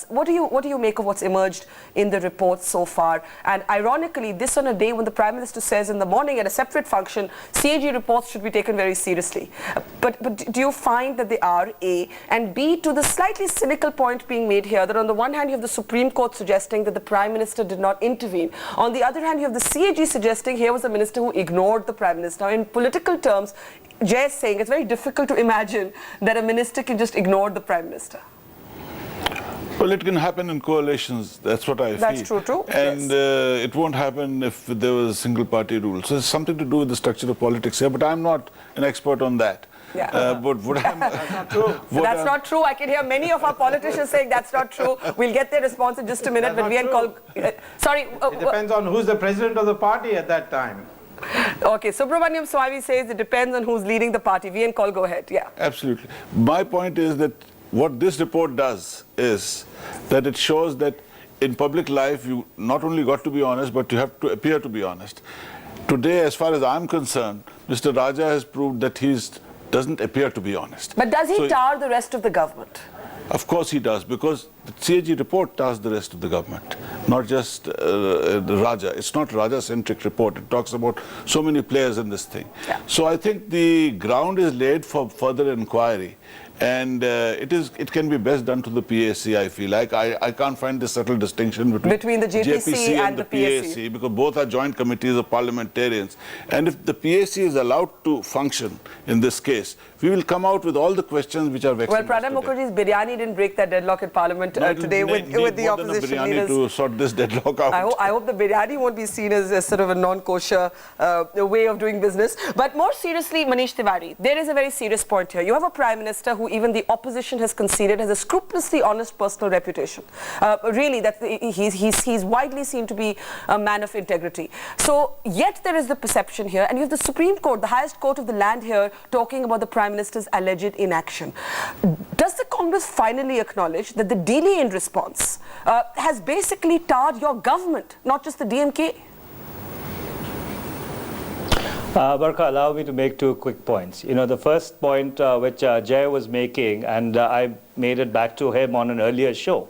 What do you make of what's emerged in the report so far? And ironically, this on a day when the Prime Minister says in the morning at a separate function, CAG reports should be taken very seriously. But do you find that they are, A, and B, to the slightly cynical point being made here, that on the one hand you have the Supreme Court suggesting that the Prime Minister did not intervene. On the other hand, you have the CAG suggesting here was a minister who ignored the Prime Minister. Now, in political terms, Jay is saying it's very difficult to imagine that a minister can just ignore the Prime Minister. Well, it can happen in coalitions. That's what I feel. That's true too. And yes. It won't happen if there was a single party rule. So it's something to do with the structure of politics here, but I'm not an expert on that. Yeah. But what I'm... That's not true. That's not true. I can hear many of our politicians saying that's not true. We'll get their response in just a minute. But VN call... sorry. It depends on who's the president of the party at that time. Okay, Subramaniam Swamy says it depends on who's leading the party. VN call, go ahead. Yeah. Absolutely. My point is that what this report does is that it shows that in public life you not only got to be honest, but you have to appear to be honest. Today, as far as I'm concerned, Mr. Raja has proved that he doesn't appear to be honest. But does he tar the rest of the government? Of course he does, because the CAG report tars the rest of the government, not just the Raja. It's not a Raja-centric report. It talks about so many players in this thing. Yeah. So I think the ground is laid for further inquiry. And it can be best done to the PAC, I feel like. I can't find the subtle distinction between the JPC and the PAC, because both are joint committees of parliamentarians. And if the PAC is allowed to function in this case, we will come out with all the questions which are vexing. Well, Pranab Mukherjee's biryani didn't break that deadlock in Parliament today with the opposition leaders. To sort this deadlock out. I hope the biryani won't be seen as a sort of a non-kosher way of doing business. But more seriously, Manish Tiwari, there is a very serious point here. You have a Prime Minister who even the opposition has conceded has a scrupulously honest personal reputation. Really, that he's widely seen to be a man of integrity. So, yet there is the perception here, and you have the Supreme Court, the highest court of the land here, talking about the Prime Minister's alleged inaction. Does the Congress finally acknowledge that the delay in response has basically tarred your government, not just the DMK? Barkha, allow me to make two quick points. You know, the first point which Jay was making, and I made it back to him on an earlier show.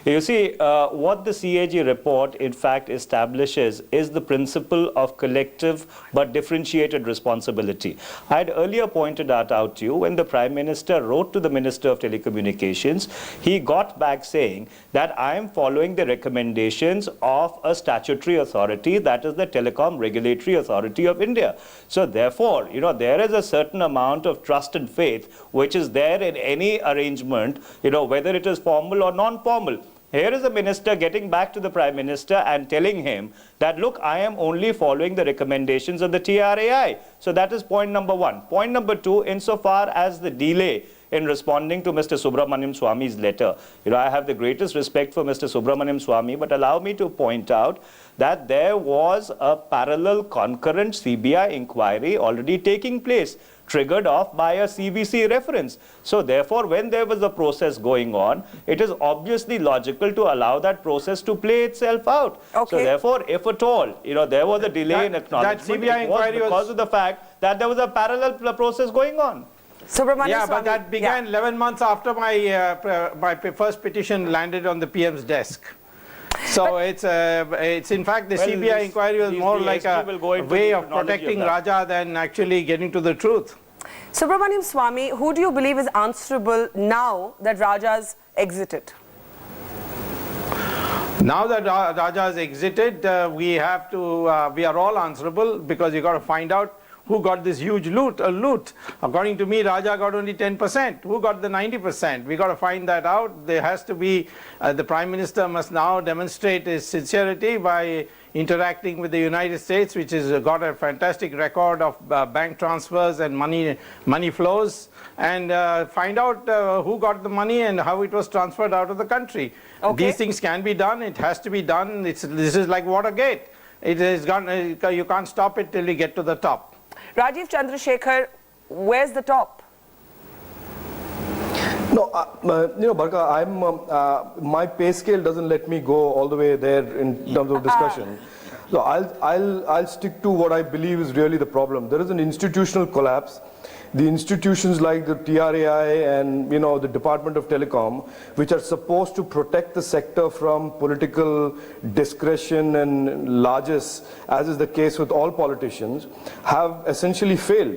You see, what the CAG report in fact establishes is the principle of collective but differentiated responsibility. I had earlier pointed that out to you when the Prime Minister wrote to the Minister of Telecommunications. He got back saying that I am following the recommendations of a statutory authority, that is the Telecom Regulatory Authority of India. So therefore, you know, there is a certain amount of trust and faith which is there in any arrangement, you know, whether it is formal or non-formal. Here is the minister getting back to the Prime Minister and telling him that, look, I am only following the recommendations of the TRAI. So that is point number one. Point number two, insofar as the delay in responding to Mr. Subramaniam Swamy's letter. You know, I have the greatest respect for Mr. Subramaniam Swamy, but allow me to point out that there was a parallel concurrent CBI inquiry already taking place, triggered off by a CVC reference. So therefore, when there was a process going on, it is obviously logical to allow that process to play itself out. Okay. So therefore, if at all, you know, there was a delay in acknowledgement, that CBI inquiry was because of the fact that there was a parallel process going on. Yeah, but that began 11 months after my first petition landed on the PM's desk. So it's in fact the CBI inquiry was more like a way of protecting Raja than actually getting to the truth. Subramaniam Swamy, who do you believe is answerable now that Raja's exited? Now that Raja has exited, we are all answerable, because you got to find out who got this huge loot. According to me, Raja got only 10%. Who got the 90%? We got to find that out. There has to be, the Prime Minister must now demonstrate his sincerity by interacting with the United States, which has got a fantastic record of bank transfers and money flows, and find out who got the money and how it was transferred out of the country. Okay. These things can be done. It has to be done. This is like Watergate. It is gone. You can't stop it till you get to the top. Rajiv Chandrasekhar, where's the top? No, you know, Barkha, my pay scale doesn't let me go all the way there in terms of discussion. So I'll stick to what I believe is really the problem. There is an institutional collapse. the institutions like the TRAI and the Department of Telecom, which are supposed to protect the sector from political discretion and largesse, as is the case with all politicians, have essentially failed.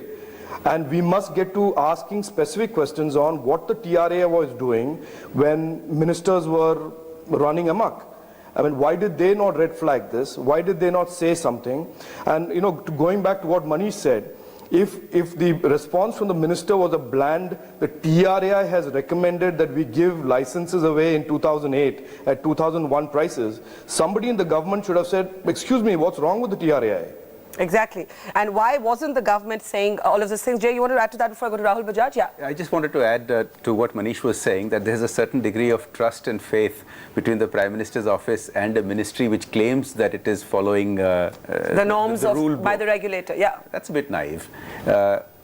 And we must get to asking specific questions on what the TRAI was doing when ministers were running amok. I mean, why did they not red flag this? Why did they not say something? And going back to what Manish said, if the response from the minister was a bland, the TRAI has recommended that we give licenses away in 2008 at 2001 prices, somebody in the government should have said, excuse me, what's wrong with the TRAI? Exactly. And why wasn't the government saying all of these things? Jay, you want to add to that before I go to Rahul Bajaj? Yeah. I just wanted to add to what Manish was saying, that there's a certain degree of trust and faith between the Prime Minister's office and a ministry which claims that it is following the norms by the regulator. Yeah. That's a bit naive.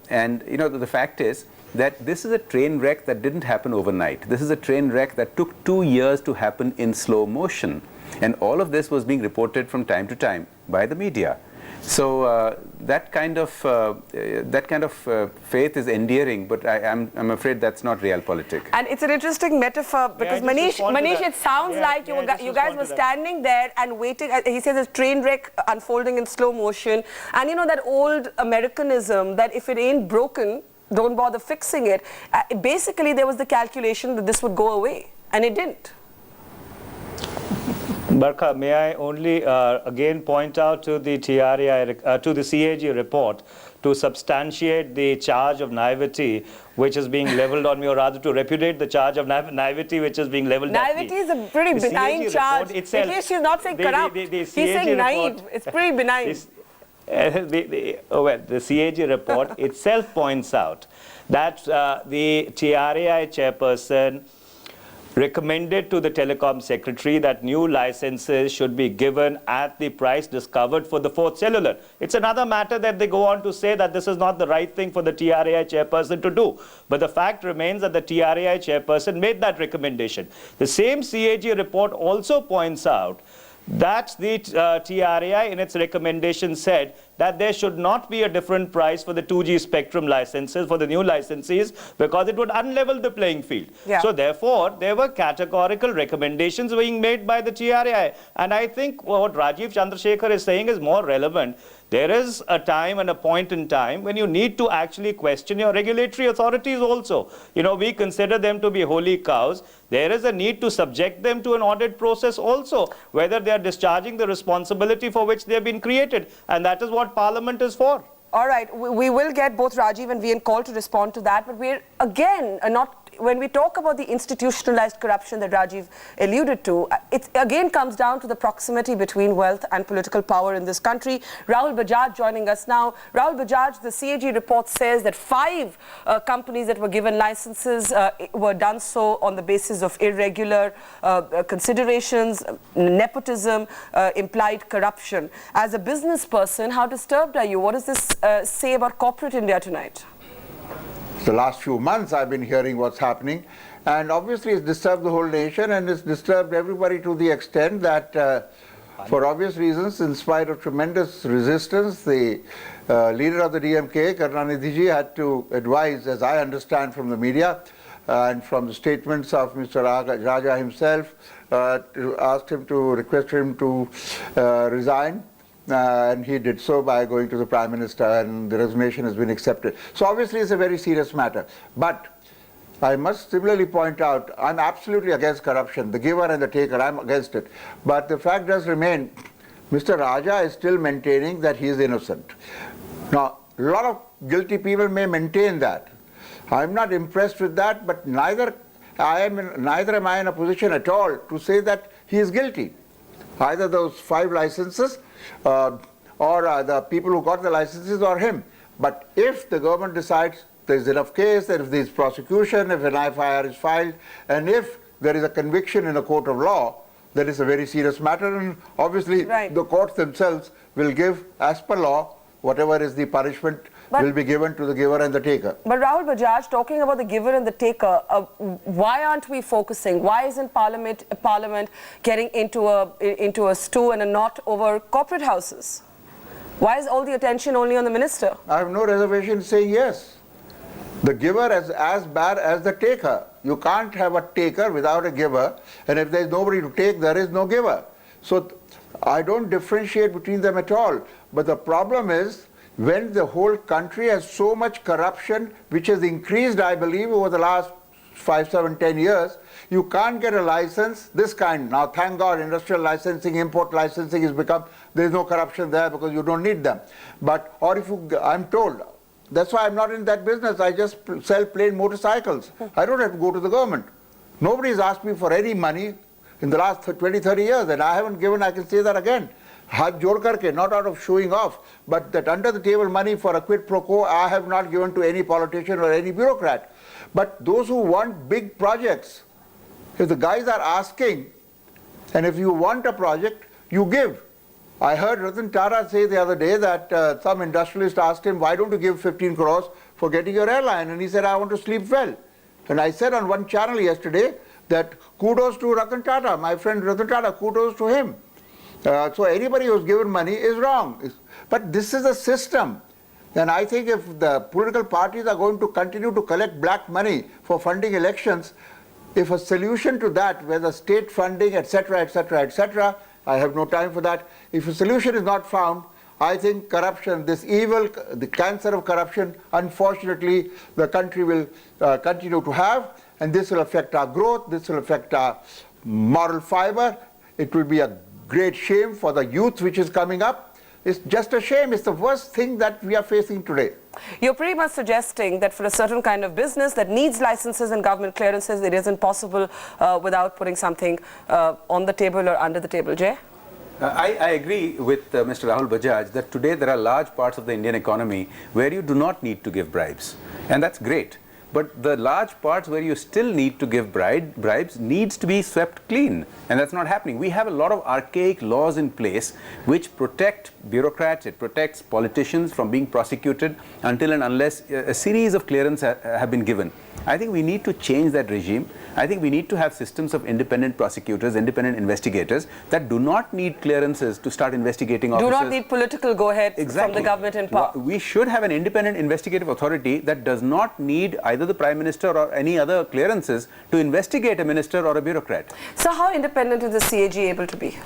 And the fact is that this is a train wreck that didn't happen overnight. This is a train wreck that took 2 years to happen in slow motion. And all of this was being reported from time to time by the media. So that kind of faith is endearing, but I'm afraid that's not realpolitik. And it's an interesting metaphor because Manish, it sounds like you guys were standing there and waiting. He says a train wreck unfolding in slow motion, and that old Americanism that if it ain't broken, don't bother fixing it. Basically, there was the calculation that this would go away, and it didn't. Barkha, may I only again point out to the TRAI, to the CAG report to substantiate the charge of naivety which is being leveled on me, or rather to repudiate the charge of naivety which is being leveled at me. Naivety is a pretty benign charge. Itself, at least she's not saying corrupt. He's saying naive. It's pretty benign. The CAG report itself points out that the TRAI chairperson recommended to the telecom secretary that new licenses should be given at the price discovered for the fourth cellular. It's another matter that they go on to say that this is not the right thing for the TRAI chairperson to do. But the fact remains that the TRAI chairperson made that recommendation. The same CAG report also points out that the TRAI in its recommendation said that there should not be a different price for the 2G spectrum licenses for the new licensees because it would unlevel the playing field. Yeah. So therefore, there were categorical recommendations being made by the TRAI. And I think what Rajiv Chandrasekhar is saying is more relevant. There is a time and a point in time when you need to actually question your regulatory authorities also. We consider them to be holy cows. There is a need to subject them to an audit process also, whether they are discharging the responsibility for which they have been created. And that is what Parliament is for. All right, we will get both Rajiv and VN called to respond to that, but we're again when we talk about the institutionalized corruption that Rajiv alluded to, it again comes down to the proximity between wealth and political power in this country. Rahul Bajaj joining us now. Rahul Bajaj, the CAG report says that 5 companies that were given licenses were done so on the basis of irregular considerations, nepotism, implied corruption. As a business person, how disturbed are you? What does this say about corporate India tonight? The last few months I've been hearing what's happening, and obviously it's disturbed the whole nation and it's disturbed everybody to the extent that for obvious reasons, in spite of tremendous resistance, the leader of the DMK, Karunanidhi ji, had to advise, as I understand from the media and from the statements of Mr. Raja himself, to ask him to request him to resign. And he did so by going to the Prime Minister, and the resignation has been accepted. So obviously it's a very serious matter. But I must similarly point out, I'm absolutely against corruption, the giver and the taker, I'm against it. But the fact does remain, Mr. Raja is still maintaining that he is innocent. Now, a lot of guilty people may maintain that. I'm not impressed with that, but neither am I in a position at all to say that he is guilty. Either those 5 licenses or the people who got the licenses or him. But if the government decides there's enough case, that if there's prosecution, if an FIR is filed, and if there is a conviction in a court of law, that is a very serious matter, and obviously the courts themselves will give, as per law, whatever is the punishment will be given to the giver and the taker. But Rahul Bajaj, talking about the giver and the taker, why aren't we focusing? Why isn't Parliament getting into a stew and a knot over corporate houses? Why is all the attention only on the minister? I have no reservation saying yes. The giver is as bad as the taker. You can't have a taker without a giver, and if there is nobody to take, there is no giver. So I don't differentiate between them at all. But the problem is, when the whole country has so much corruption, which has increased, I believe, over the last 5, 7, 10 years, you can't get a license this kind. Now, thank God, industrial licensing, import licensing has become, there's no corruption there because you don't need them. But, or if you, I'm told, that's why I'm not in that business. I just sell plain motorcycles. I don't have to go to the government. Nobody's asked me for any money in the last 20, 30 years, and I haven't given, I can say that again. Haath jod karke, not out of showing off, but that under the table money for a quid pro quo, I have not given to any politician or any bureaucrat. But those who want big projects, if the guys are asking, and if you want a project, you give. I heard Ratan Tata say the other day that some industrialist asked him, why don't you give 15 crores for getting your airline? And he said, I want to sleep well. And I said on one channel yesterday that kudos to Ratan Tata, my friend Ratan Tata, kudos to him. So anybody who's given money is wrong. But this is a system. And I think if the political parties are going to continue to collect black money for funding elections, if a solution to that, whether state funding, etc., etc., etc., I have no time for that. If a solution is not found, I think corruption, this evil, the cancer of corruption, unfortunately, the country will continue to have, and this will affect our growth, this will affect our moral fiber. It will be a great shame for the youth which is coming up. It's just a shame. It's the worst thing that we are facing today. You're pretty much suggesting that for a certain kind of business that needs licenses and government clearances, it isn't possible without putting something on the table or under the table. Jay? I agree with Mr. Rahul Bajaj that today there are large parts of the Indian economy where you do not need to give bribes. And that's great. But the large parts where you still need to give bribes needs to be swept clean. And that's not happening. We have a lot of archaic laws in place which protect bureaucrats, it protects politicians from being prosecuted until and unless a series of clearances have been given. I think we need to change that regime. I think we need to have systems of independent prosecutors, independent investigators that do not need clearances to start investigating officers. Do not need political go-ahead from the government in power. We should have an independent investigative authority that does not need either the Prime Minister or any other clearances to investigate a minister or a bureaucrat. So how independent is the CAG able to be?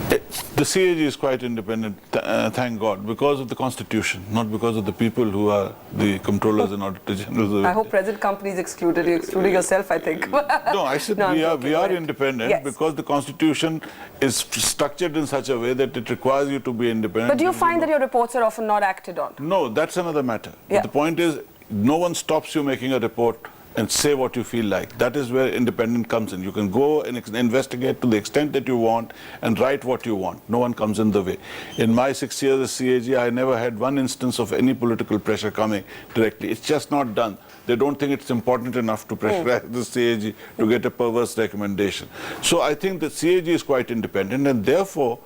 The CAG is quite independent, thank God, because of the Constitution, not because of the people who are the controllers and auditor generals. I hope present companies excluded. You're excluding yourself, I think. No, I said no, we are independent, yes, because the Constitution is structured in such a way that it requires you to be independent. But do you find that your reports are often not acted on? No, that's another matter. Yeah. But the point is, no one stops you making a report and say what you feel like. That is where independence comes in. You can go and investigate to the extent that you want and write what you want. No one comes in the way. In my 6 years as CAG, I never had one instance of any political pressure coming directly. It's just not done. They don't think it's important enough to pressurize the CAG to get a perverse recommendation. So I think the CAG is quite independent, and therefore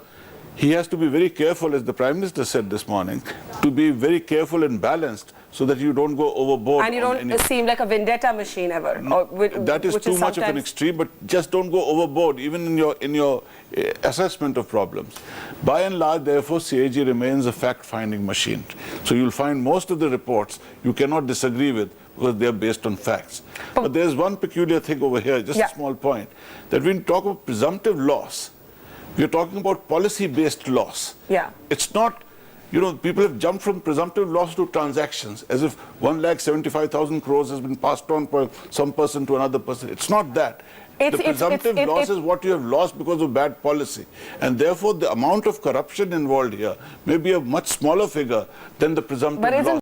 he has to be very careful, as the Prime Minister said this morning, to be very careful and balanced so that you don't go overboard. And you don't seem like a vendetta machine ever. No, that is too much of an extreme, but just don't go overboard, even in your assessment of problems. By and large, therefore, CAG remains a fact-finding machine. So you'll find most of the reports you cannot disagree with because they are based on facts. But there's one peculiar thing over here, just a small point, that when we talk of presumptive loss, we are talking about policy-based loss. Yeah. It's not, you know, people have jumped from presumptive loss to transactions as if 1,75,000 crores has been passed on by some person to another person. It's not that. The presumptive loss is what you have lost because of bad policy. And therefore, the amount of corruption involved here may be a much smaller figure than the presumptive loss.